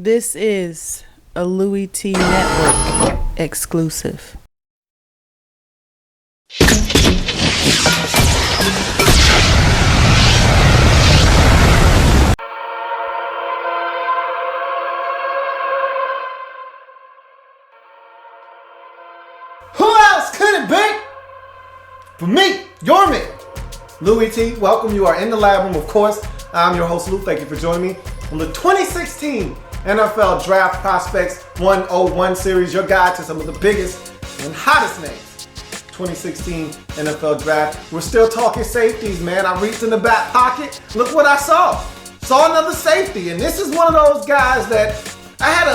This is a Louie Tee Network exclusive. Who else could it be? For me, your man, Louie Tee. Welcome. You are in the lab room, of course. I'm your host, Lou. Thank you for joining me on the 2016 NFL Draft Prospects 101 series, your guide to some of the biggest and hottest names. 2016 NFL Draft. We're still talking safeties, man. I reached in the back pocket. Look what I saw. Saw another safety, and this is one of those guys that I had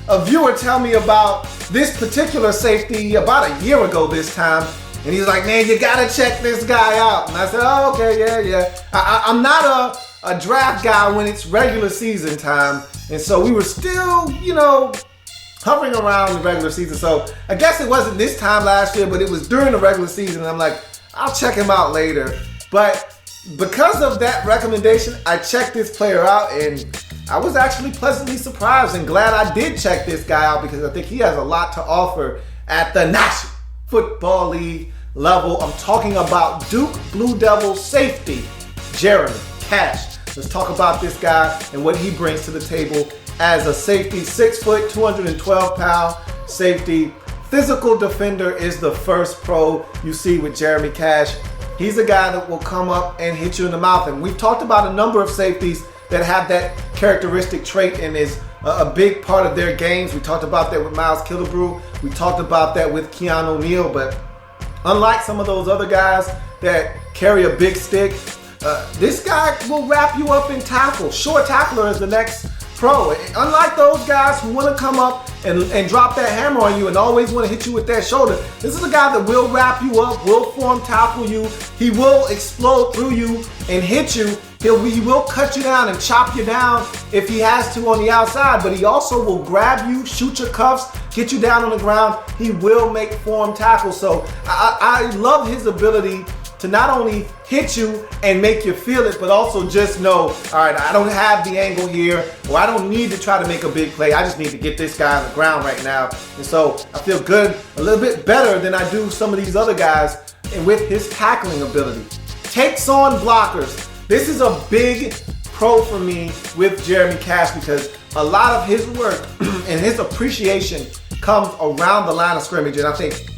a viewer tell me about this particular safety about a year ago this time. And he's like, man, you gotta check this guy out. And I said, oh, okay, yeah. I'm not a draft guy when it's regular season time. And so we were still, hovering around the regular season. So I guess it wasn't this time last year, but it was during the regular season. And I'm like, I'll check him out later. But because of that recommendation, I checked this player out, and I was actually pleasantly surprised and glad I did check this guy out because I think he has a lot to offer at the National Football League level. I'm talking about Duke Blue Devils safety, Jeremy Cash. Let's talk about this guy and what he brings to the table as a safety. 6 foot, 212 pound safety. Physical defender is the first pro you see with Jeremy Cash. He's a guy that will come up and hit you in the mouth. And we've talked about a number of safeties that have that characteristic trait and is a big part of their games. We talked about that with Miles Killebrew. We talked about that with Keanu Neal. But unlike some of those other guys that carry a big stick, this guy will wrap you up in tackle. Short tackler is the next pro. Unlike those guys who want to come up and drop that hammer on you and always want to hit you with that shoulder, this is a guy that will wrap you up, will form tackle you. He will explode through you and hit you. He will cut you down and chop you down if he has to on the outside, but he also will grab you, shoot your cuffs, get you down on the ground. He will make form tackles. So I love his ability to not only hit you and make you feel it, but also just know, all right, I don't have the angle here, or I don't need to try to make a big play. I just need to get this guy on the ground right now. And so I feel good, a little bit better than I do some of these other guys, and with his tackling ability. Takes on blockers. This is a big pro for me with Jeremy Cash because a lot of his work and his appreciation comes around the line of scrimmage. And I think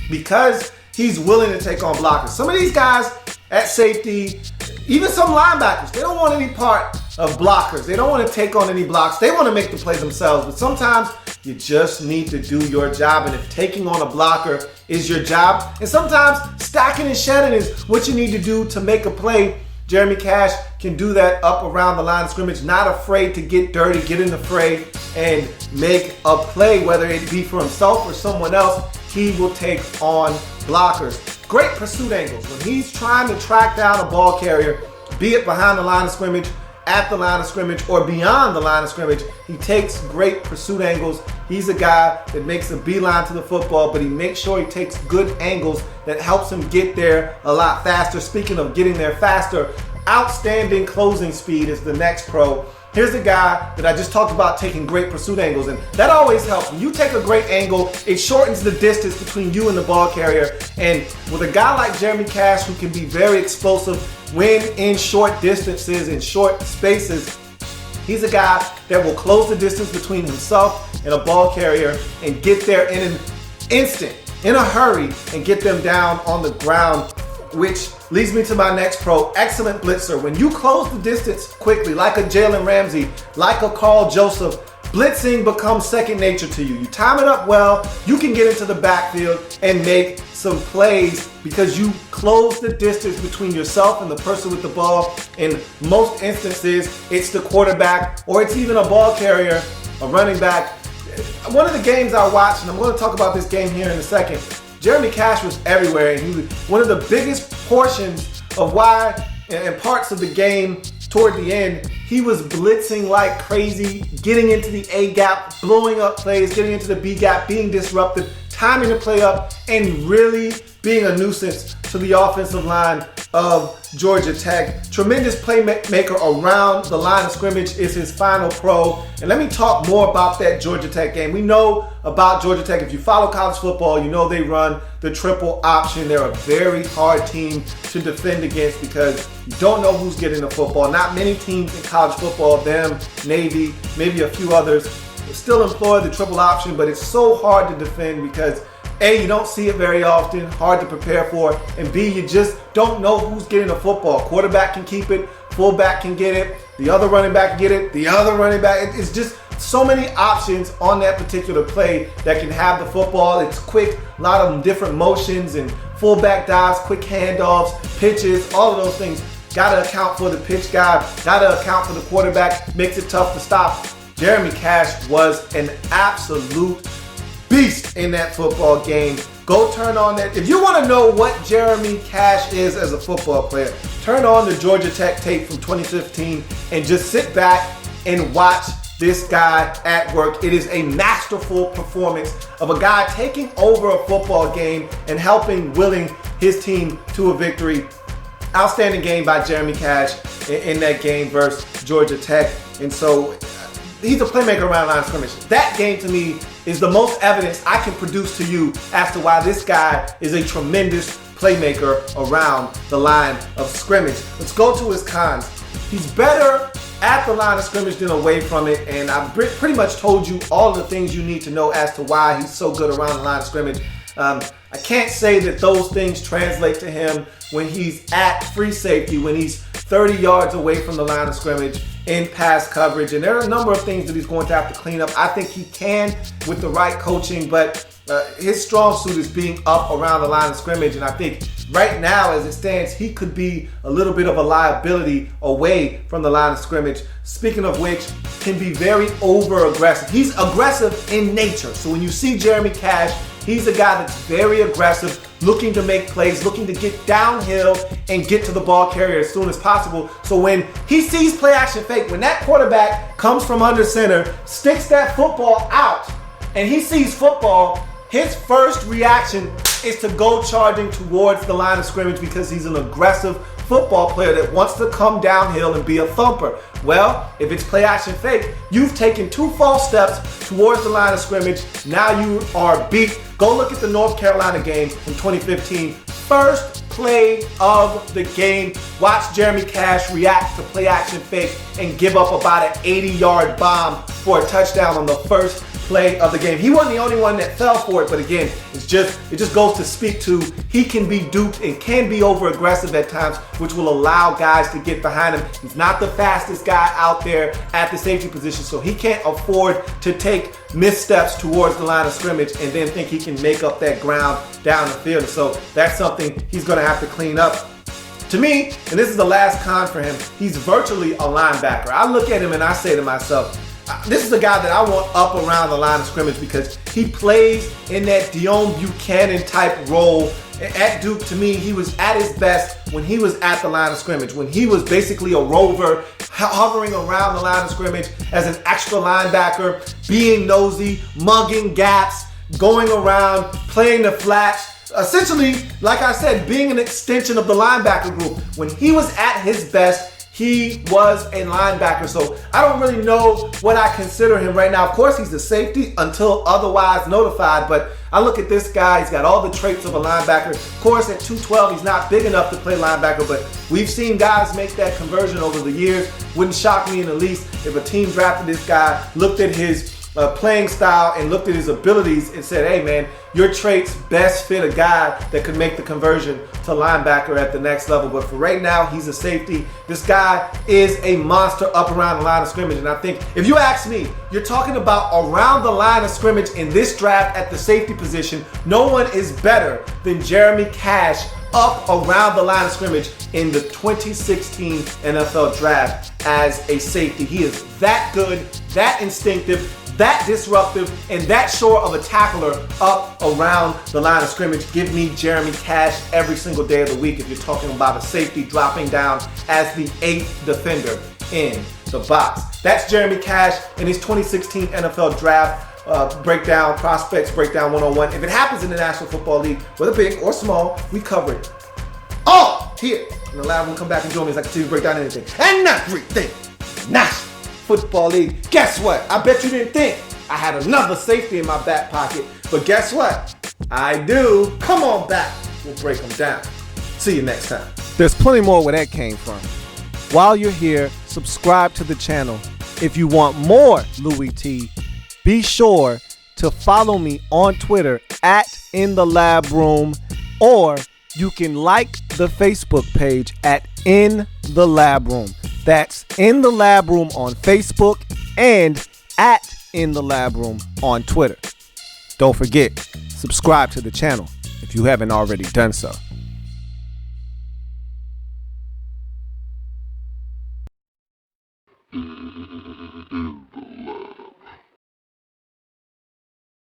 because he's willing to take on blockers. Some of these guys at safety, even some linebackers, they don't want any part of blockers. They don't want to take on any blocks. They want to make the play themselves. But sometimes you just need to do your job. And if taking on a blocker is your job, and sometimes stacking and shedding is what you need to do to make a play, Jeremy Cash can do that up around the line of scrimmage, not afraid to get dirty, get in the fray, and make a play, whether it be for himself or someone else. He will take on blockers. Great pursuit angles. When he's trying to track down a ball carrier, be it behind the line of scrimmage, at the line of scrimmage, or beyond the line of scrimmage, he takes great pursuit angles. He's a guy that makes a beeline to the football, but he makes sure he takes good angles that helps him get there a lot faster. Speaking of getting there faster, outstanding closing speed is the next pro. Here's a guy that I just talked about taking great pursuit angles, and that always helps. When you take a great angle, it shortens the distance between you and the ball carrier. And with a guy like Jeremy Cash, who can be very explosive when in short distances, in short spaces, he's a guy that will close the distance between himself and a ball carrier and get there in an instant, in a hurry, and get them down on the ground, which leads me to my next pro, excellent blitzer. When you close the distance quickly, like a Jalen Ramsey, like a Carl Joseph, blitzing becomes second nature to you. You time it up well, you can get into the backfield and make some plays because you close the distance between yourself and the person with the ball. In most instances, it's the quarterback or it's even a ball carrier, a running back. One of the games I watched, and I'm going to talk about this game here in a second, Jeremy Cash was everywhere, and he was one of the biggest portions of why, and parts of the game toward the end, he was blitzing like crazy, getting into the A gap, blowing up plays, getting into the B gap, being disruptive, timing the play up, and really being a nuisance to the offensive line of Georgia Tech. Tremendous playmaker around the line of scrimmage is his final pro. And let me talk more about that Georgia Tech game. We know about Georgia Tech. If you follow college football, you know they run the triple option. They're a very hard team to defend against because you don't know who's getting the football. Not many teams in college football, them, Navy, maybe a few others, still employ the triple option, but it's so hard to defend because A, you don't see it very often, hard to prepare for, and B, you just don't know who's getting the football. Quarterback can keep it, fullback can get it, the other running back can get it, the other running back. It's just so many options on that particular play that can have the football. It's quick, a lot of different motions and fullback dives, quick handoffs, pitches, all of those things. Got to account for the pitch guy, got to account for the quarterback, makes it tough to stop. Jeremy Cash was an absolute beast in that football game. Go turn on that. If you want to know what Jeremy Cash is as a football player, turn on the Georgia Tech tape from 2015 and just sit back and watch this guy at work. It is a masterful performance of a guy taking over a football game and willing his team to a victory. Outstanding game by Jeremy Cash in that game versus Georgia Tech. And so he's a playmaker around the line of scrimmage. That game to me is the most evidence I can produce to you as to why this guy is a tremendous playmaker around the line of scrimmage. Let's go to his cons. He's better at the line of scrimmage than away from it, and I've pretty much told you all the things you need to know as to why he's so good around the line of scrimmage. I can't say that those things translate to him when he's at free safety, when he's 30 yards away from the line of scrimmage in pass coverage. And there are a number of things that he's going to have to clean up. I think he can with the right coaching, but his strong suit is being up around the line of scrimmage. And I think right now, as it stands, he could be a little bit of a liability away from the line of scrimmage. Speaking of which, can be very over-aggressive. He's aggressive in nature. So when you see Jeremy Cash, he's a guy that's very aggressive, looking to make plays, looking to get downhill and get to the ball carrier as soon as possible. So when he sees play action fake, when that quarterback comes from under center, sticks that football out, and he sees football, his first reaction is to go charging towards the line of scrimmage because he's an aggressive football player that wants to come downhill and be a thumper. Well, if it's play action fake, you've taken 2 false steps towards the line of scrimmage. Now you are beat. Go look at the North Carolina game from 2015. First play of the game. Watch Jeremy Cash react to play action fake and give up about an 80-yard bomb for a touchdown on the first play of the game. He wasn't the only one that fell for it, but again, it just goes to speak to he can be duped and can be over aggressive at times, which will allow guys to get behind him. He's not the fastest guy out there at the safety position, so he can't afford to take missteps towards the line of scrimmage and then think he can make up that ground down the field. So that's something he's going to have to clean up. To me, and this is the last con for him, he's virtually a linebacker. I look at him and I say to myself, this is a guy that I want up around the line of scrimmage because he plays in that Dion Buchanan type role. At Duke, to me, he was at his best when he was at the line of scrimmage, when he was basically a rover, hovering around the line of scrimmage as an extra linebacker, being nosy, mugging gaps, going around, playing the flats. Essentially, like I said, being an extension of the linebacker group. When he was at his best, he was a linebacker. So I don't really know what I consider him right now. Of course, he's a safety until otherwise notified, but I look at this guy, he's got all the traits of a linebacker. Of course, at 212, he's not big enough to play linebacker, but we've seen guys make that conversion over the years. Wouldn't shock me in the least if a team drafted this guy, looked at his playing style and looked at his abilities and said, hey man, your traits best fit a guy that could make the conversion to linebacker at the next level. But for right now, he's a safety. This guy is a monster up around the line of scrimmage. And I think if you ask me, you're talking about around the line of scrimmage in this draft at the safety position. No one is better than Jeremy Cash up around the line of scrimmage in the 2016 NFL draft as a safety. He is that good, that instinctive, that disruptive, and that short of a tackler up around the line of scrimmage. Give me Jeremy Cash every single day of the week if you're talking about a safety dropping down as the 8th defender in the box. That's Jeremy Cash in his 2016 NFL draft breakdown, prospects breakdown 101. If it happens in the National Football League, whether big or small, we cover it all here in the lab room. Come back and join me as I continue to break down anything and everything. National Football League. Guess what? I bet you didn't think I had another safety in my back pocket, but guess what? I do. Come on back. We'll break them down. See you next time. There's plenty more where that came from. While you're here, subscribe to the channel. If you want more Louie Tee, be sure to follow me on Twitter at In The Lab Room, or you can like the Facebook page at In The Lab Room. That's In The Lab Room on Facebook and at In The Lab Room on Twitter. Don't forget, subscribe to the channel if you haven't already done so.